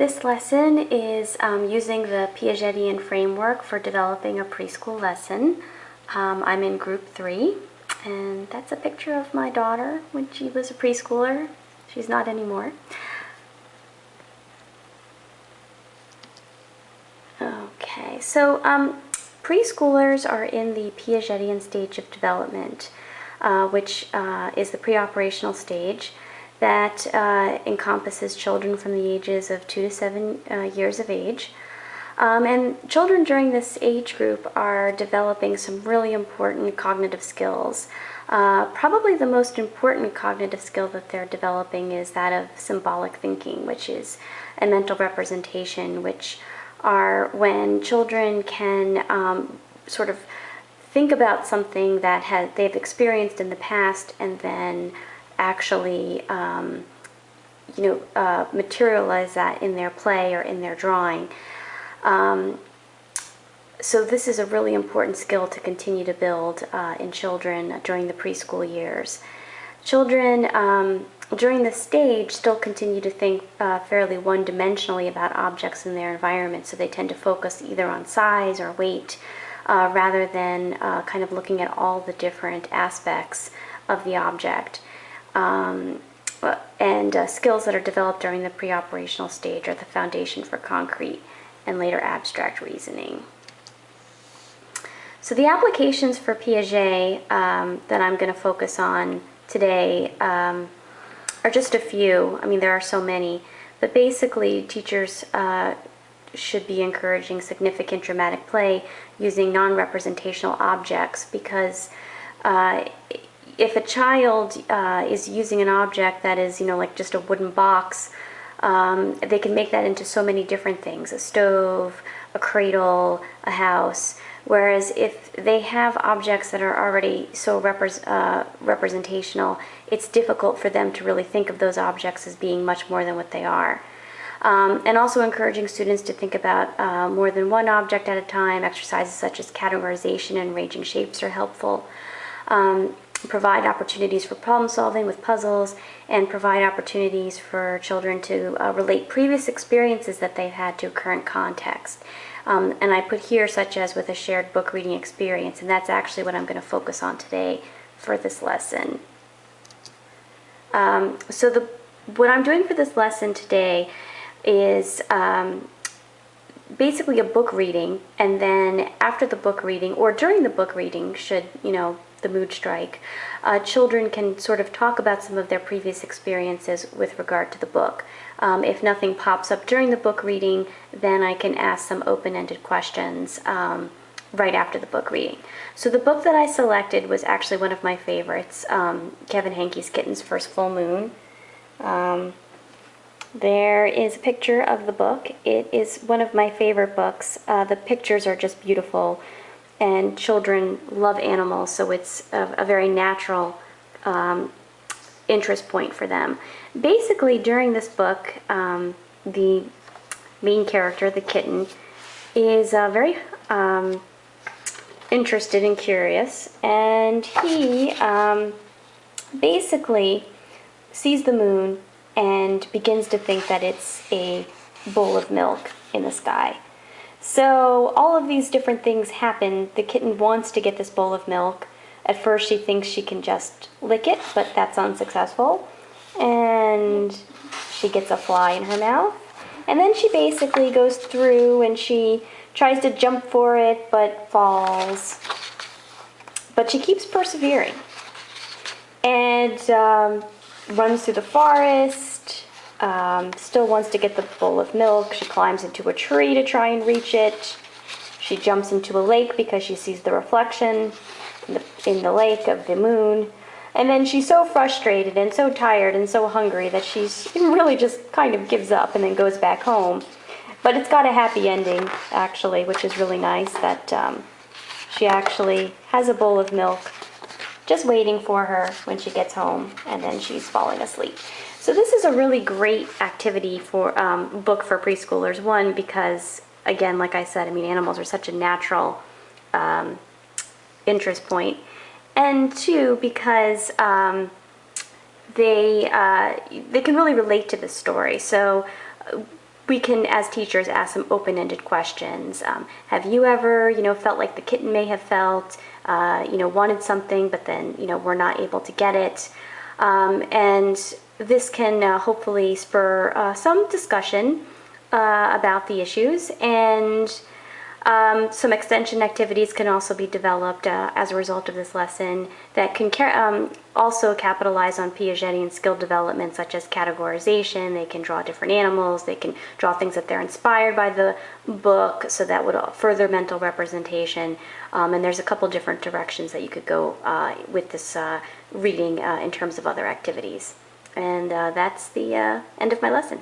This lesson is using the Piagetian framework for developing a preschool lesson. I'm in group 3, and that's a picture of my daughter when she was a preschooler. She's not anymore. Okay, so preschoolers are in the Piagetian stage of development, which is the pre-operational stage that encompasses children from the ages of 2 to 7 years of age. And children during this age group are developing some really important cognitive skills. Probably the most important cognitive skill that they're developing is that of symbolic thinking, which is a mental representation, which are when children can sort of think about something that they've experienced in the past and then actually materialize that in their play or in their drawing. So this is a really important skill to continue to build in children during the preschool years. Children during this stage still continue to think fairly one-dimensionally about objects in their environment, so they tend to focus either on size or weight rather than kind of looking at all the different aspects of the object. Skills that are developed during the pre-operational stage are the foundation for concrete and later abstract reasoning. So the applications for Piaget that I'm going to focus on today are just a few. I mean, there are so many, but basically teachers should be encouraging significant dramatic play using non-representational objects, because if a child is using an object that is, like just a wooden box, they can make that into so many different things: a stove, a cradle, a house. Whereas if they have objects that are already so representational, it's difficult for them to really think of those objects as being much more than what they are. And also encouraging students to think about more than one object at a time. Exercises such as categorization and arranging shapes are helpful. Provide opportunities for problem solving with puzzles, and provide opportunities for children to relate previous experiences that they've had to current context. And I put here such as with a shared book reading experience, and that's actually what I'm going to focus on today for this lesson. What I'm doing for this lesson today is basically a book reading, and then after the book reading, or during the book reading, should the mood strike, children can sort of talk about some of their previous experiences with regard to the book. If nothing pops up during the book reading, then I can ask some open-ended questions right after the book reading. So the book that I selected was actually one of my favorites, Kevin Henkey's Kitten's First Full Moon. There is a picture of the book. It is one of my favorite books. The pictures are just beautiful, and children love animals, so it's a very natural interest point for them. Basically, during this book, the main character, the kitten, is very interested and curious, and he basically sees the moon and begins to think that it's a bowl of milk in the sky. So all of these different things happen. The kitten wants to get this bowl of milk. At first she thinks she can just lick it, but that's unsuccessful. And she gets a fly in her mouth. And then she basically goes through and she tries to jump for it, but falls. But she keeps persevering. And runs through the forest, still wants to get the bowl of milk. She climbs into a tree to try and reach it. She jumps into a lake because she sees the reflection in the lake of the moon. And then she's so frustrated and so tired and so hungry that she's really just kind of gives up and then goes back home. But it's got a happy ending, actually, which is really nice, that she actually has a bowl of milk just waiting for her when she gets home, and then she's falling asleep. So this is a really great activity for book for preschoolers. One, because, again, like I said, I mean, animals are such a natural interest point. And two, because they can really relate to the story. So we can, as teachers, ask some open-ended questions. Have you ever, felt like the kitten may have felt, wanted something, but then, were not able to get it? And this can hopefully spur some discussion about the issues, and some extension activities can also be developed as a result of this lesson that can also capitalize on Piagetian skill development, such as categorization. They can draw different animals, they can draw things that they're inspired by the book, so that would further mental representation. And there's a couple different directions that you could go with this reading in terms of other activities. And that's the end of my lesson.